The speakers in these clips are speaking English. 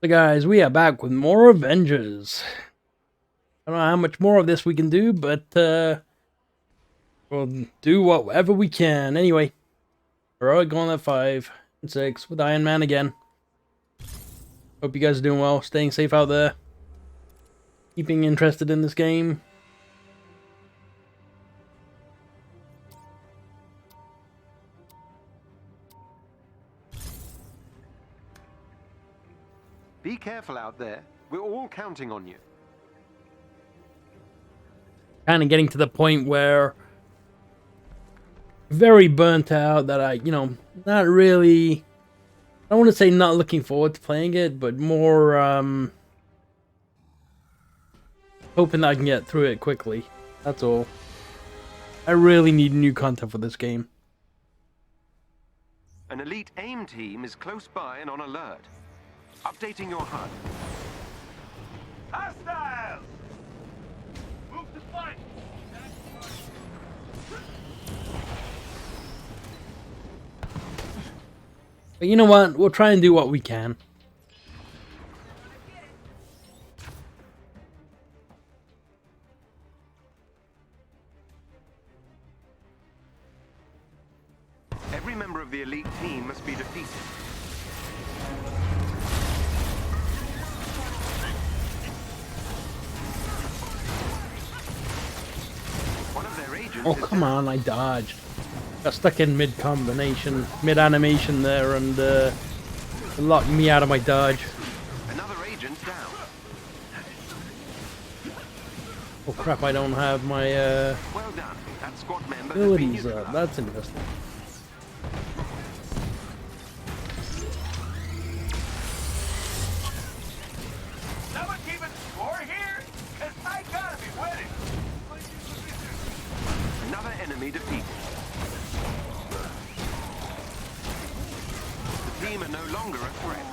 So guys, we are back with more Avengers. I don't know how much more of this we can do, but we'll do whatever we can. Anyway, we're already going at 5 and 6 with Iron Man again. Hope you guys are doing well, staying safe out there, keeping interested in this game. Be careful out there. We're all counting on you. Kind of getting to the point where very burnt out that not really, I don't want to say not looking forward to playing it, but more hoping that I can get through it quickly. That's all. I really need new content for this game. An elite AIM team is close by and on alert. Updating your HUD. Hostiles! Move to fight! But you know what? We'll try and do what we can. Every member of the elite team must be defeated. One of their agents Oh, come on, I dodged. Got stuck in mid-combination, mid-animation there, and locked me out of my dodge. Another agent down. Oh crap, I don't have my Well done. That squad member has been abilities up. neutralized. That's interesting. Someone keeping score here? Cause I gotta be winning! Another enemy defeated. The team are no longer a threat.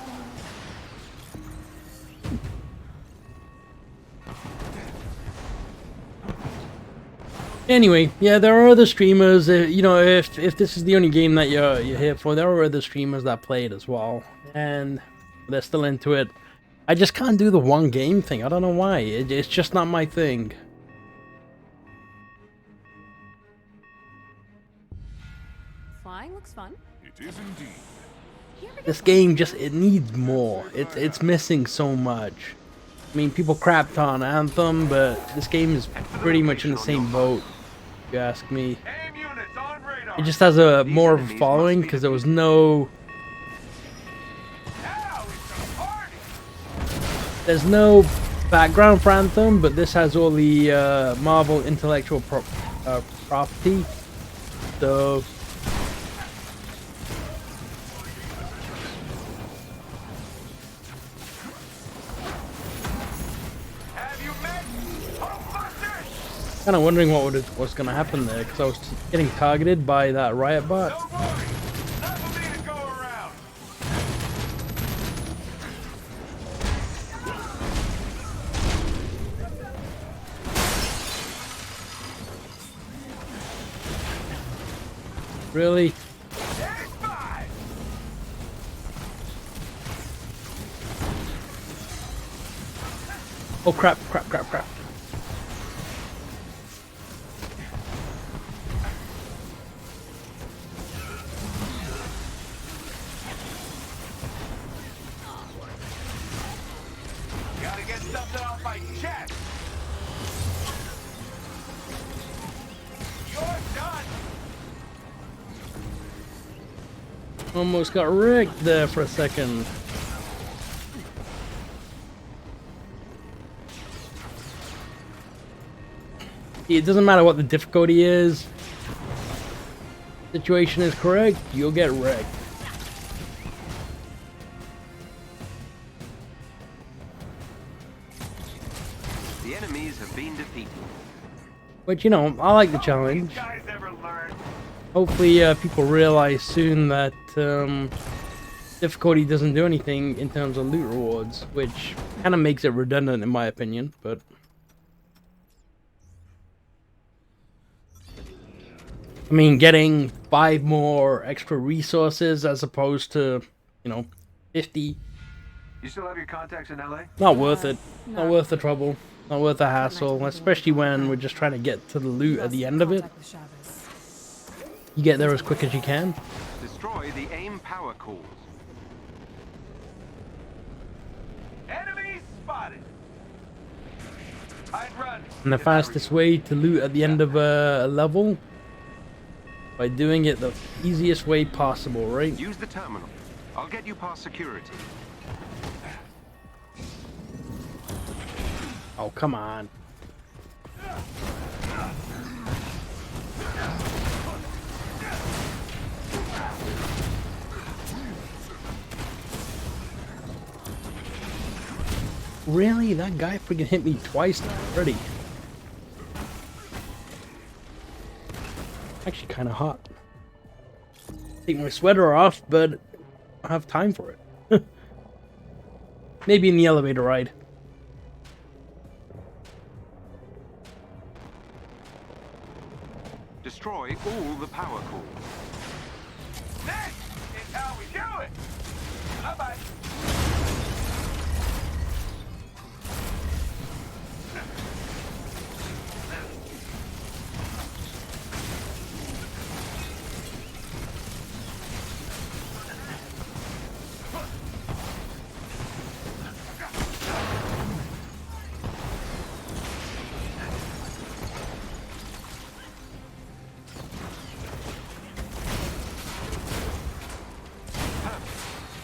Anyway, yeah, there are other streamers. If this is the only game that you're here for, there are other streamers that play it as well, and they're still into it. I just can't do the one game thing. I don't know why. It's just not my thing. Flying looks fun. It is indeed. This game it needs more. It's missing so much. I mean, people crapped on Anthem, but this game is pretty much in the same boat, if you ask me. AIM units on radar! It just has a more of a following because there was no Now it's a party! there's no background for Anthem, but this has all the Marvel intellectual property. So Have you met Hulkbusters? kind of wondering what's gonna happen there because I was getting targeted by that riot bot. Don't worry! Enough of me to go around! Really? There's 5! Oh crap! Crap! Crap! Crap! Gotta get something off my chest! You're done! Almost got wrecked there for a second. It doesn't matter what the difficulty is. Situation is correct, you'll get wrecked. The enemies have been defeated. But I like the challenge. These guys ever learn? Hopefully people realize soon that difficulty doesn't do anything in terms of loot rewards, which kind of makes it redundant in my opinion, but I mean, getting 5 more extra resources as opposed to, 50. You still have your contacts in LA? Not worth it. Not no. worth the trouble. Not worth the hassle, especially when we're just trying to get to the loot at the end of it. Contact with Chavez. You get there as quick as you can. Destroy the AIM power cores. Enemy spotted. I'd run. And the fastest way to loot at the end of a level, by doing it the easiest way possible, right? Use the terminal. I'll get you past security. Oh, come on. Really? That guy freaking hit me twice now already. Actually kind of hot. Take my sweater off, but I don't have time for it. Maybe in the elevator ride. Destroy all the power cores. This is how we do it. Bye-bye.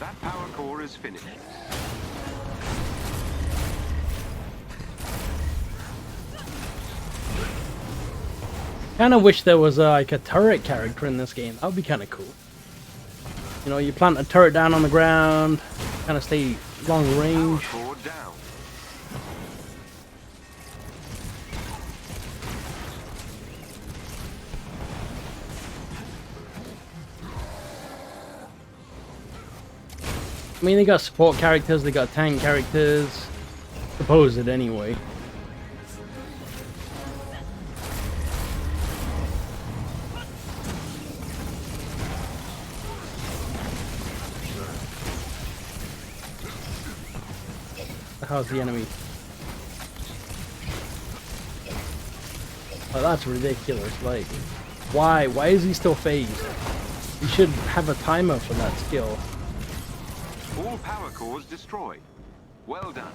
That power core is finished. Kind of wish there was like a turret character in this game. That would be kind of cool. You know, you plant a turret down on the ground, kind of stay long Power range. core down. I mean, they got support characters, they got tank characters. Supposed anyway. How's the enemy? Oh, that's ridiculous. Like, why? Why is he still phased? You should have a timer for that skill. All power cores destroyed. Well done.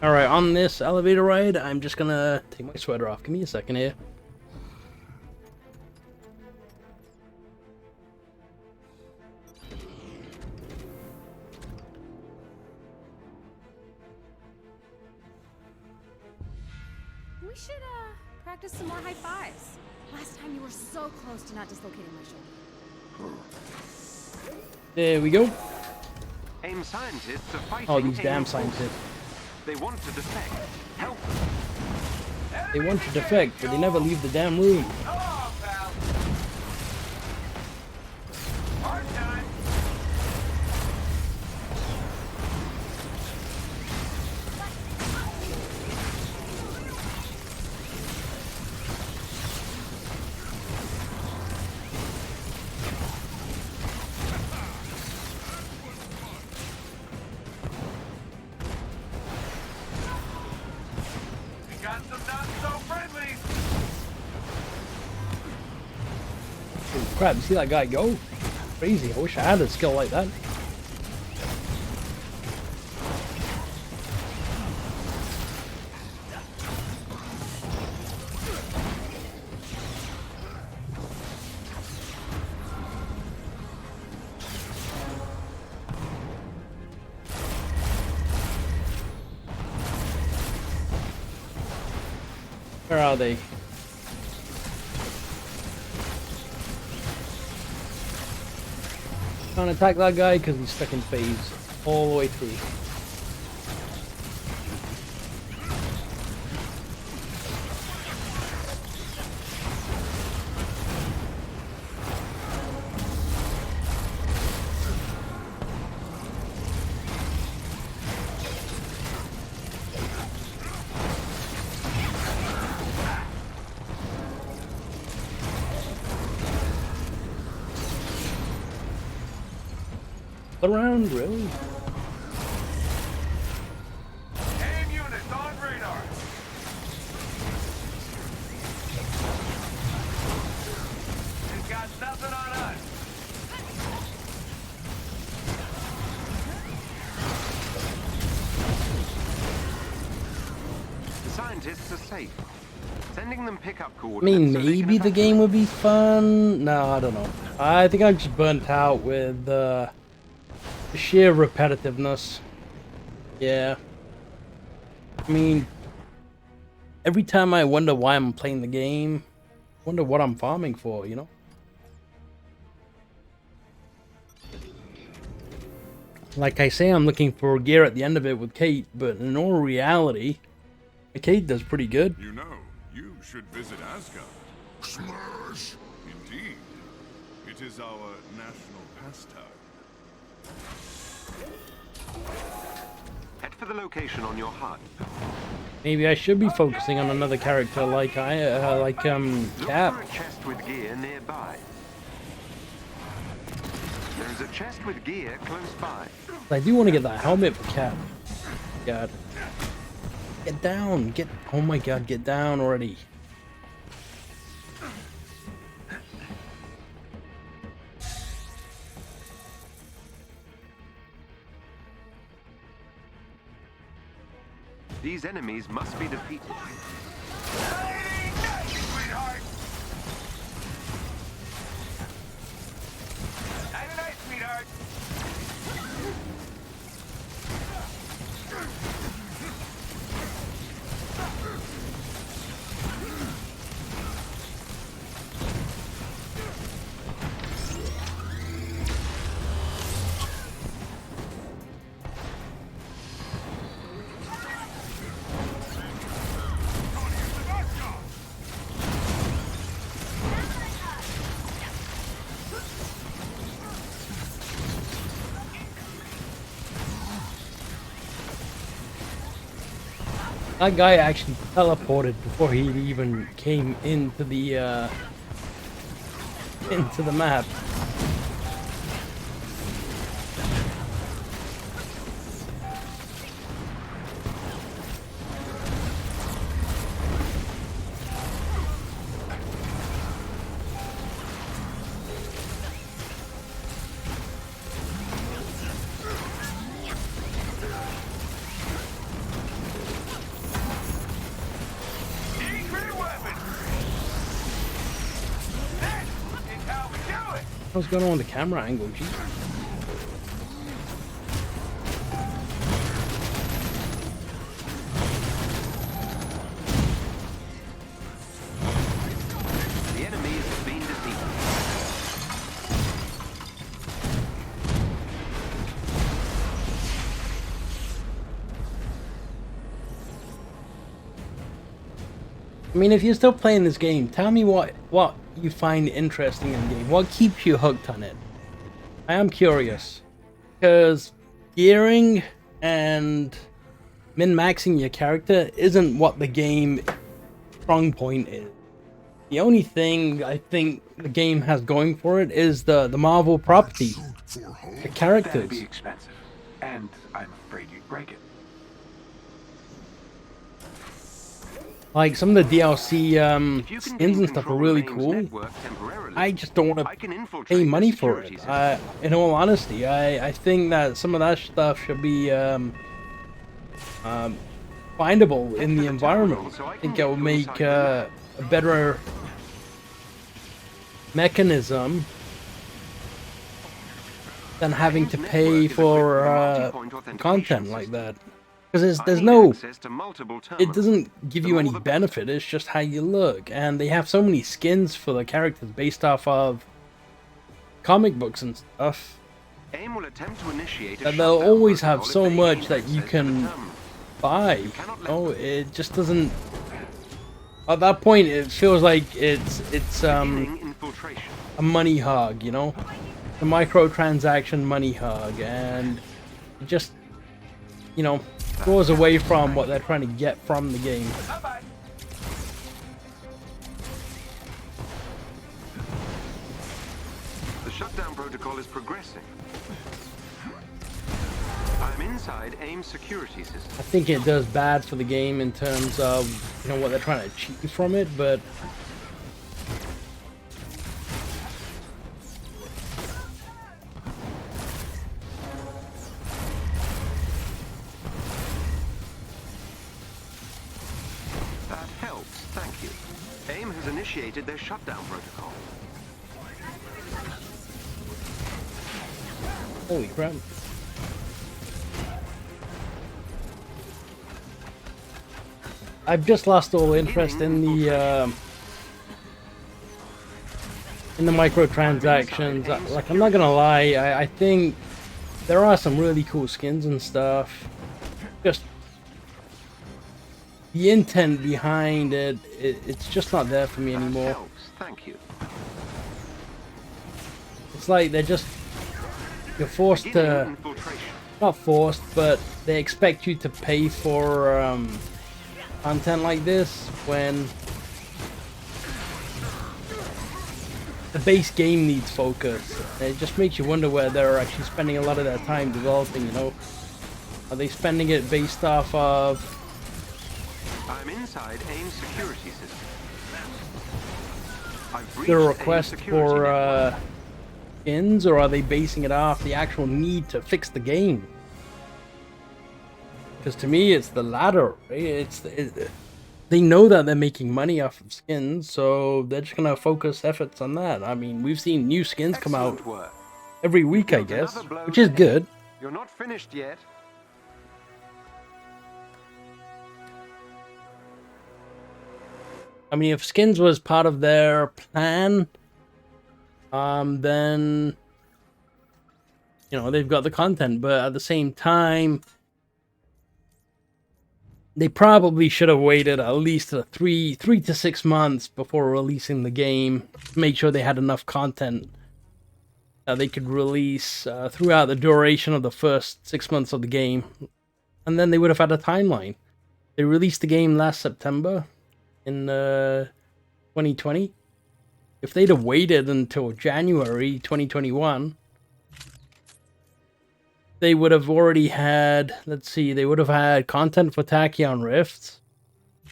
Alright, on this elevator ride, I'm just gonna take my sweater off. Give me a second here. We should practice some more high fives. Last time you were so close to not dislocating my shoulder. There we go. AIM scientists are fighting. Oh, these damn AIM scientists. forces. They want to defect. Help them. They want to defect, but they never leave the damn room. Come on, pal. Hard time. We got some not so friendlies. Holy crap, you see that guy go? Crazy, I wish I had a skill like that. Where are they? Can't attack that guy because he's stuck in phase all the way through. around, really? Aim units on radar. It's got nothing on us. The scientists are safe. Sending them pickup I coordinates. mean, so they can maybe the evacuate. game would be fun. No, I don't know. I think I'm just burnt out with the sheer repetitiveness. Yeah. I mean, every time I wonder why I'm playing the game, I wonder what I'm farming for, you know? Like I say, I'm looking for gear at the end of it with Kate, but in all reality, Kate does pretty good. You know, you should visit Asgard. Smash! Indeed. It is our national pastime. Head for the location on your HUD. Maybe I should be focusing on another character like Look Cap. for a chest with gear nearby. There is a chest with gear close by. I do want to get that helmet for Cap. God. Get down. Oh my god, get down already. These enemies must be defeated. Lady night, sweetheart. Night night, sweetheart. That guy actually teleported before he even came into the map. Secret weapon. This is how we do it. What's going on with the camera angle? Jeez. The enemies have been defeated. I mean, if you're still playing this game, tell me what you find interesting in the game. What keeps you hooked on it? I am curious. Because gearing and min-maxing your character isn't what the game strong point is. The only thing I think the game has going for it is the Marvel property. The characters. That'd be expensive, and I'm afraid you'd break it. Like, some of the DLC If you can skins and gain stuff are control really of AIM's cool. network temporarily, I just don't want I to can infiltrate pay the money for security it. system. In all honesty, I think that some of that stuff should be findable in the environment. I think it will make a better mechanism than having to pay for content like that. Because there's no, it doesn't give you any benefit, it's just how you look. And they have so many skins for the characters based off of comic books and stuff, AIM will attempt to initiate a that they'll shutdown always have protocol so if they much gain that you access to the can terminal. buy. cannot let Oh, it just doesn't, at that point it feels like it's Beginning infiltration. a money hog, you know? The microtransaction money hog, and it just, you know, goes away from what they're trying to get from the game. Bye-bye. The shutdown protocol is progressing. I'm inside AIM security system. I think it does bad for the game in terms of, you know, what they're trying to achieve from it, but That helps, thank you. AIM has initiated their shutdown protocol. holy crap. I've just lost all interest in the microtransactions. Like, I'm not gonna lie, I think there are some really cool skins and stuff. Just the intent behind it's just not there for me That anymore. helps, thank you. It's like you're forced Beginning to, infiltration. not forced, but they expect you to pay for content like this when the base game needs focus. It just makes you wonder where they're actually spending a lot of their time developing, you know. Are they spending it based off of I'm inside AIM security system. I've breached the AIM request security for network. skins, or are they basing it off the actual need to fix the game? Because to me, it's the latter. Right? They know that they're making money off of skins, so they're just gonna focus efforts on that. I mean, we've seen new skins come out Excellent work. every week, I Dealt guess, another blow which is to good. AIM. You're not finished yet. I mean, if skins was part of their plan, then you know they've got the content. But at the same time, they probably should have waited at least 3 to 6 months before releasing the game to make sure they had enough content that they could release throughout the duration of the first 6 months of the game, and then they would have had a timeline. They released the game last September in 2020. If they'd have waited until January 2021, they would have already had, let's see, they would have had content for Tachyon Rifts,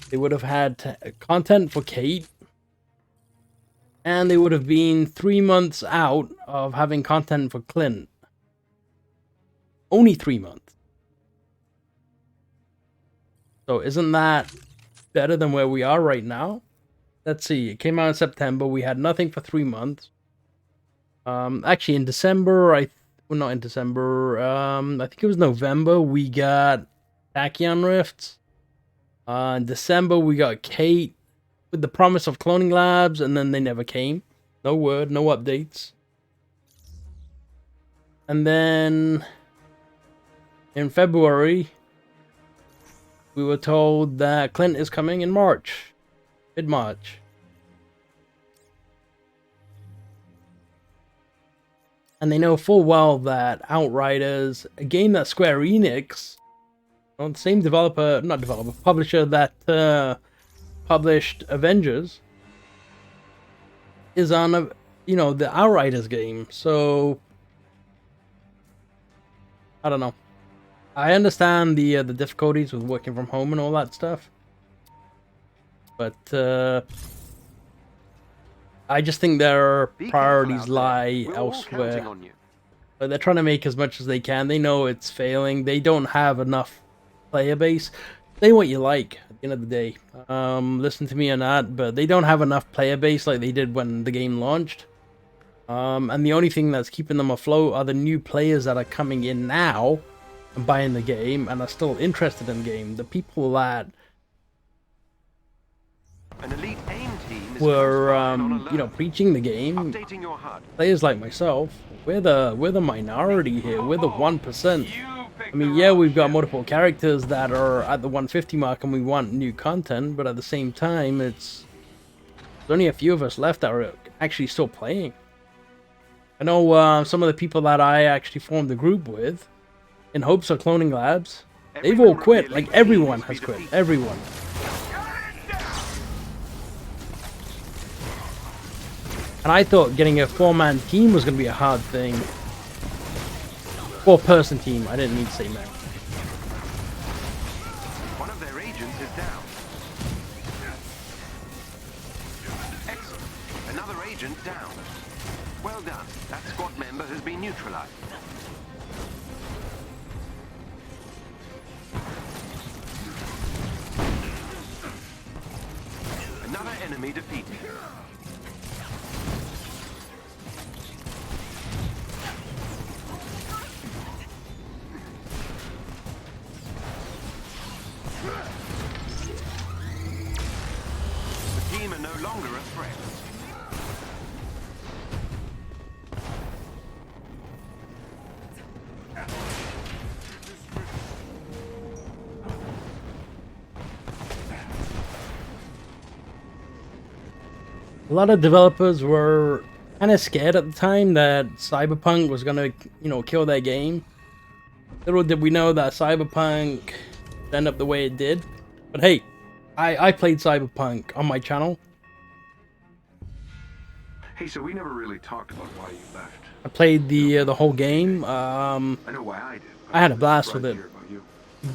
they would have had content for Kate, and they would have been 3 months out of having content for Clint. Only 3 months. So isn't that better than where we are right now? Let's see, it came out in September. We had nothing for 3 months. Actually, in December, well, not in December. I think it was November. We got Tachyon Rifts. In December, we got Kate with the promise of cloning labs, and then they never came. No word, no updates. And then in February, we were told that Clint is coming in March. Mid-March. And they know full well that Outriders, a game that Square Enix, well, the same publisher that published Avengers, is on the Outriders game. So I don't know. I understand the difficulties with working from home and all that stuff, but I just think their Be priorities careful out line there. We're all elsewhere. counting on you. But they're trying to make as much as they can. They know it's failing. They don't have enough player base. Say what you like at the end of the day. Listen to me or not, but they don't have enough player base like they did when the game launched. And the only thing that's keeping them afloat are the new players that are coming in now and buying the game and are still interested in the game. The people that An elite AIM team is were, close by and on alert. preaching the game, Updating your HUD. players like myself, we're the minority here. We're the 1%. You picked I mean, the yeah, wrong we've got ship. multiple characters that are at the 150 mark and we want new content, but at the same time, there's only a few of us left that are actually still playing. I know some of the people that I actually formed the group with, in hopes of cloning labs, they've Every all member of quit. the Like, elite team everyone must be has quit. defeated. Everyone. And I thought getting a 4-man team was going to be a hard thing. 4-person team. I didn't mean to say man. One of their agents is down. Excellent. Another agent down. Well done. That squad member has been neutralized. Another enemy defeated. The team are no longer a threat. A lot of developers were kind of scared at the time that Cyberpunk was gonna, kill their game. Little did we know that Cyberpunk ended up the way it did. But hey, I played Cyberpunk on my channel. Hey, so we never really talked about why you left. I played the whole game. I know why I did. I had a blast with it.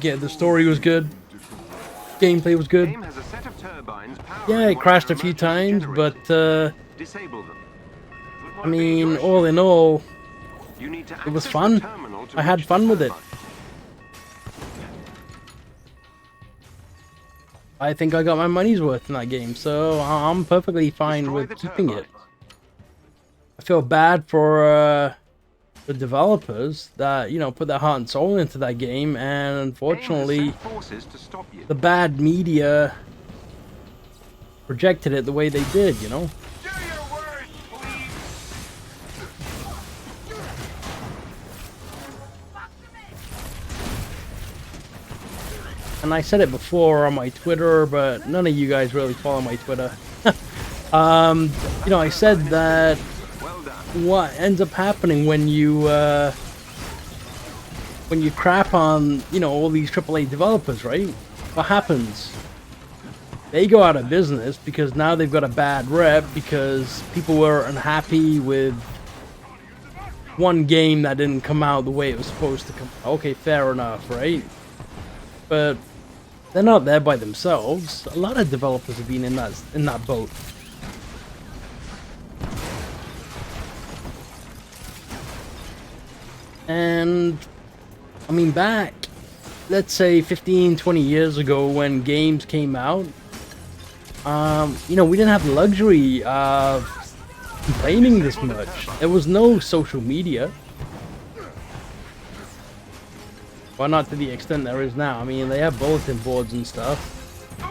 Yeah, the story was good. Gameplay was good. AIM has a set of turbines powering Yeah, it one crashed of a their few emergency times, but generators. Disable them. I mean, all in all, You need to it was access fun. the terminal to I had reach fun the with it. turbine. I think I got my money's worth in that game, so I'm perfectly fine Destroy with the keeping it. turbines. I feel bad for the developers that, put their heart and soul into that game, and AIM has unfortunately, sent forces to stop you. the bad media projected it the way they did, Do your worst, please. And I said it before on my Twitter, but none of you guys really follow my Twitter. I said that Well done. what ends up happening when you crap on, all these AAA developers, right? What happens? They go out of business because now they've got a bad rep because people were unhappy with one game that didn't come out the way it was supposed to come out. Okay, fair enough, right? But they're not there by themselves. A lot of developers have been in that boat. And I mean, back, let's say 15, 20 years ago when games came out, we didn't have the luxury of complaining this much. There was no social media. Well, not to the extent there is now. I mean, they have bulletin boards and stuff. Ooh,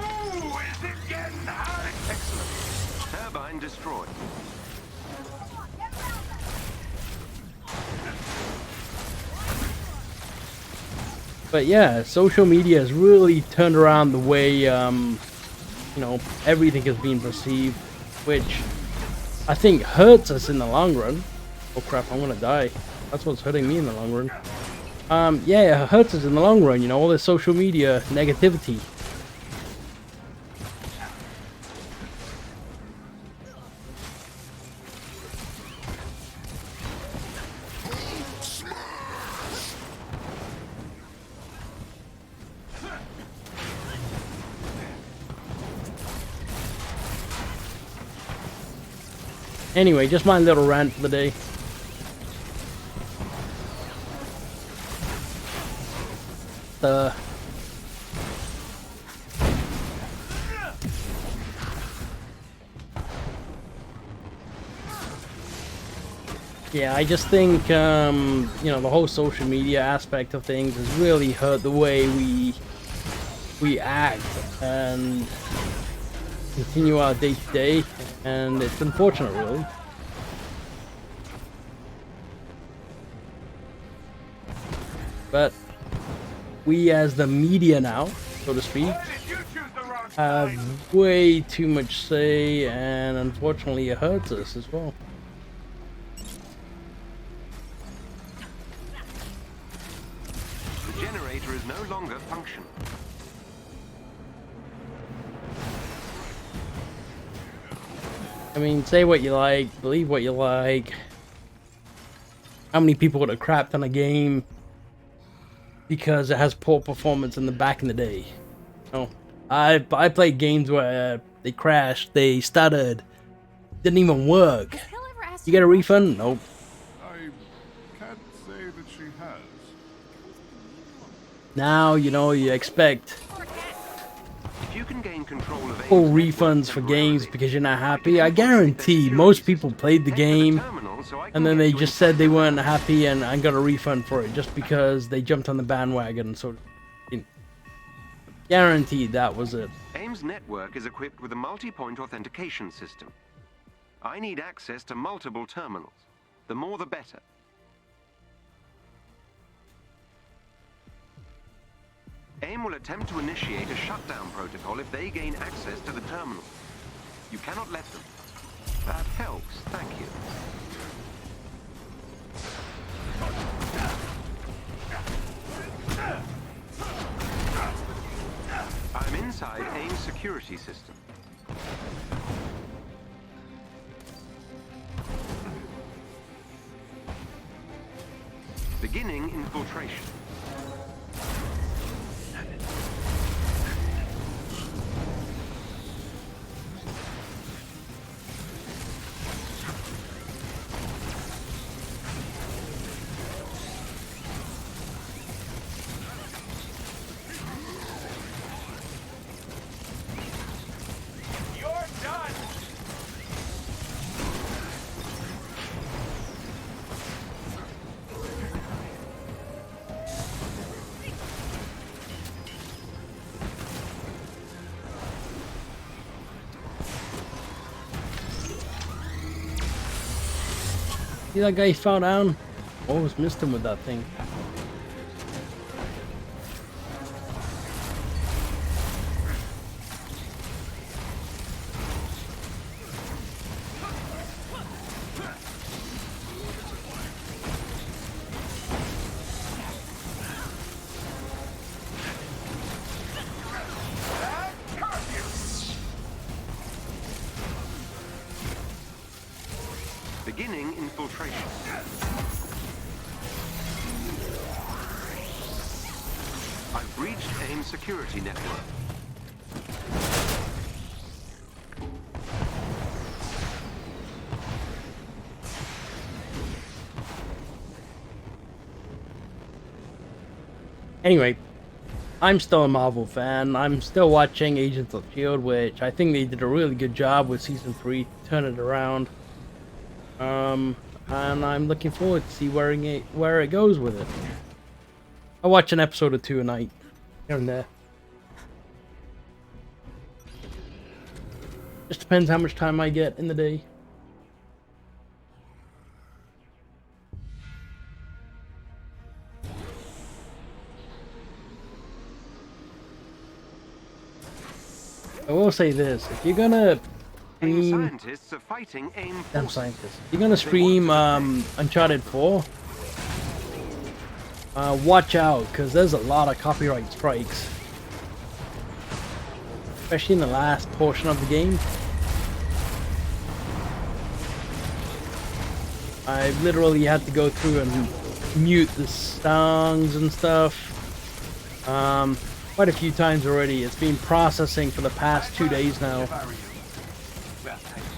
is it getting hot? Excellent. Turbine destroyed. But yeah, social media has really turned around the way, everything is being perceived, which I think hurts us in the long run. Oh crap, I'm gonna die. That's what's hurting me in the long run. Yeah, it hurts us in the long run, all this social media negativity. Anyway, just my little rant for the day. Yeah, I just think, the whole social media aspect of things has really hurt the way we act and continue our day-to-day, and it's unfortunate, really. But we, as the media now, so to speak, Why did you choose the wrong side? have way too much say, and unfortunately it hurts us as well. The generator is no longer functional. I mean, say what you like, believe what you like. how many people would have crapped on a game because it has poor performance in the back in the day. You know, I played games where they crashed, they stuttered, didn't even work. Has Hill ever asked You get a you refund? Nope. I can't say that she has. Now, you know, you expect If you can gain control of full Ames' network refunds for games temporarily, because you're not I happy. can I infiltrate their guarantee security most people system. played the Head to the game terminal so I can and then get they you just inside said they the weren't lab. happy and I got a refund for it just because they jumped on the bandwagon. So, guaranteed that was it. Ames' network is equipped with a multi-point authentication system. I need access to multiple terminals. The more the better. AIM will attempt to initiate a shutdown protocol if they gain access to the terminal. You cannot let them. That helps, thank you. I'm inside AIM's security system. Beginning infiltration. You're done. See that guy fell down? Always missed him with that thing. Beginning infiltration. I've breached AIM security network. Anyway, I'm still a Marvel fan. I'm still watching Agents of S.H.I.E.L.D., which I think they did a really good job with Season 3, turn it around. And I'm looking forward to see where it goes with it. I watch an episode or two a night, here and there. Just depends how much time I get in the day. I will say this: if you're gonna AIM stream, scientists are fighting AIM damn forces. scientists, if you're gonna stream Uncharted 4, watch out, because there's a lot of copyright strikes, especially in the last portion of the game. I literally had to go through and mute the songs and stuff quite a few times already. It's been processing for the past 2 days now. If I were you, well, thank you.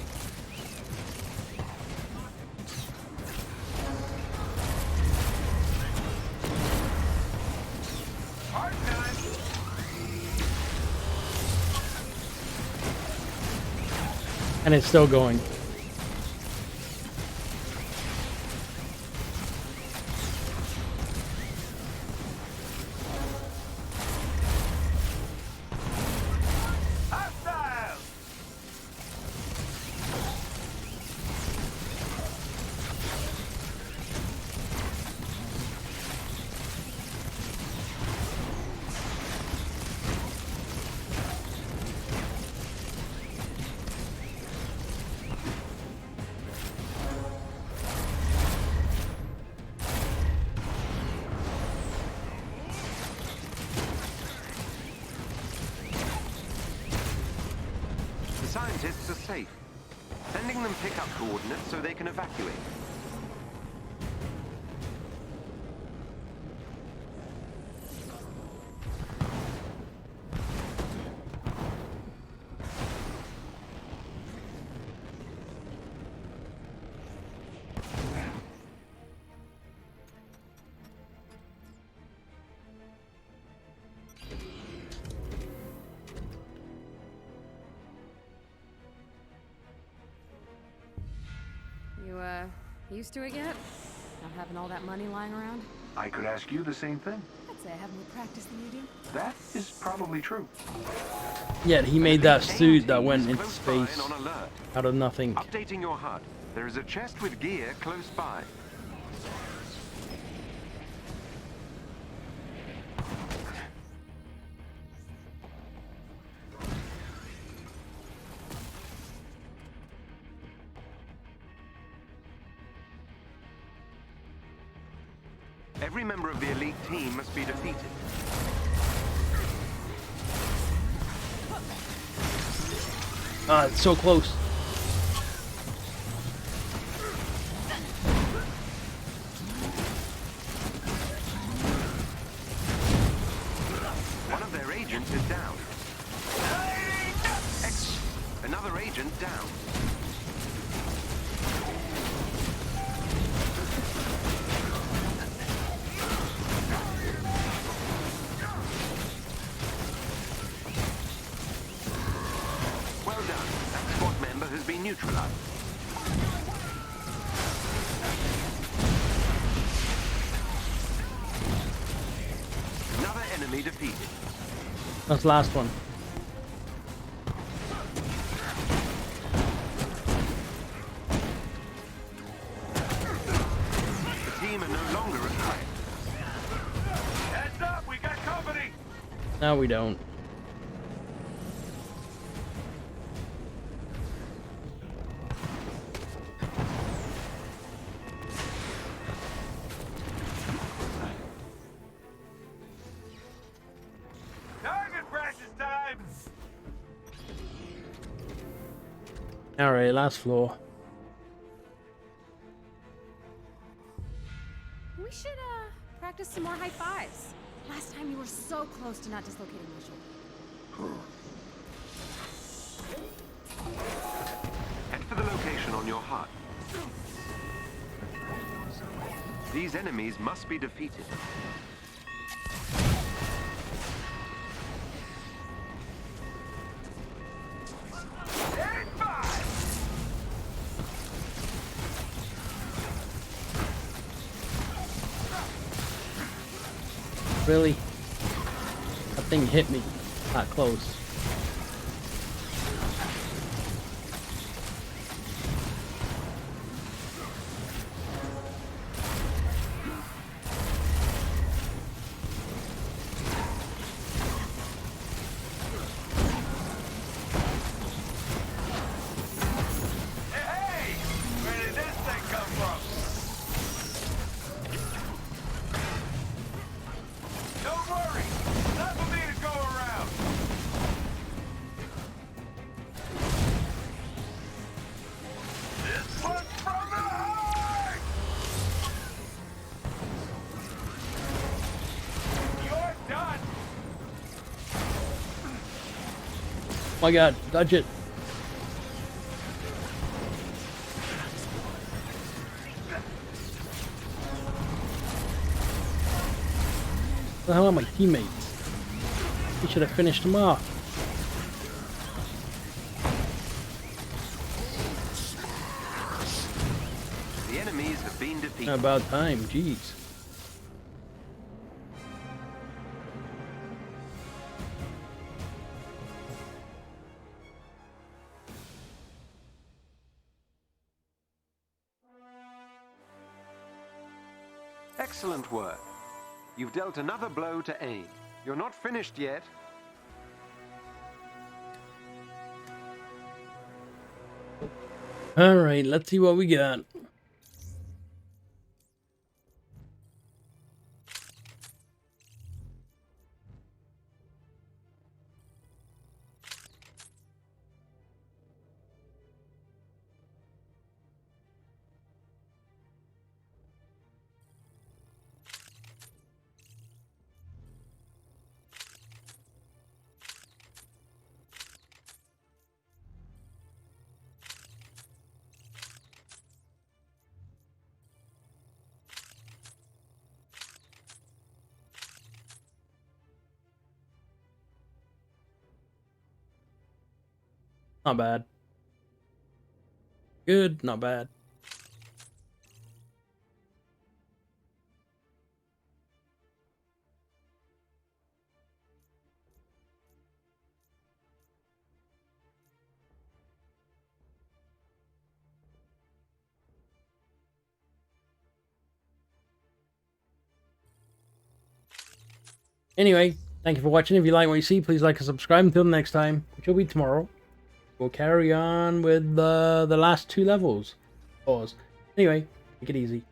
Hard time. And it's still going. Hostile. The scientists are safe. Sending them pickup coordinates so they can evacuate. You, used to it yet? Not having all that money lying around? I could ask you the same thing. I'd say I have more practice than you do. That is probably true. Yet he made that suit that went into space On alert. out of nothing. Updating your HUD. There is a chest with gear close by. Every member of the elite team must be defeated. Ah, it's so close. One of their agents is down. Excellent. Another agent down. Well done. That squad member has been neutralized. Another enemy defeated. That's the last one. The team are no longer a threat. Heads up, we got company! No, we don't. Target practice time! Alright, last floor. We should, practice some more high fives. Last time you were so close to not dislocating my shoulder. Head for the location on your HUD. These enemies must be defeated. Hit five! Really? That thing hit me. That close. Hey! Where did this thing come from? Don't worry! Enough for me to go around! This one's from the Hive! You're done! My god, dodge it. Where the hell are my teammates? We should have finished them off. The enemies have been defeated. About time, jeez. Excellent work. You've dealt another blow to AIM. You're not finished yet. Alright, let's see what we got. Not bad. Good, not bad. Anyway, thank you for watching. If you like what you see, please like and subscribe. Until next time, which will be tomorrow, we'll carry on with the last 2 levels. Pause. Anyway, take it easy.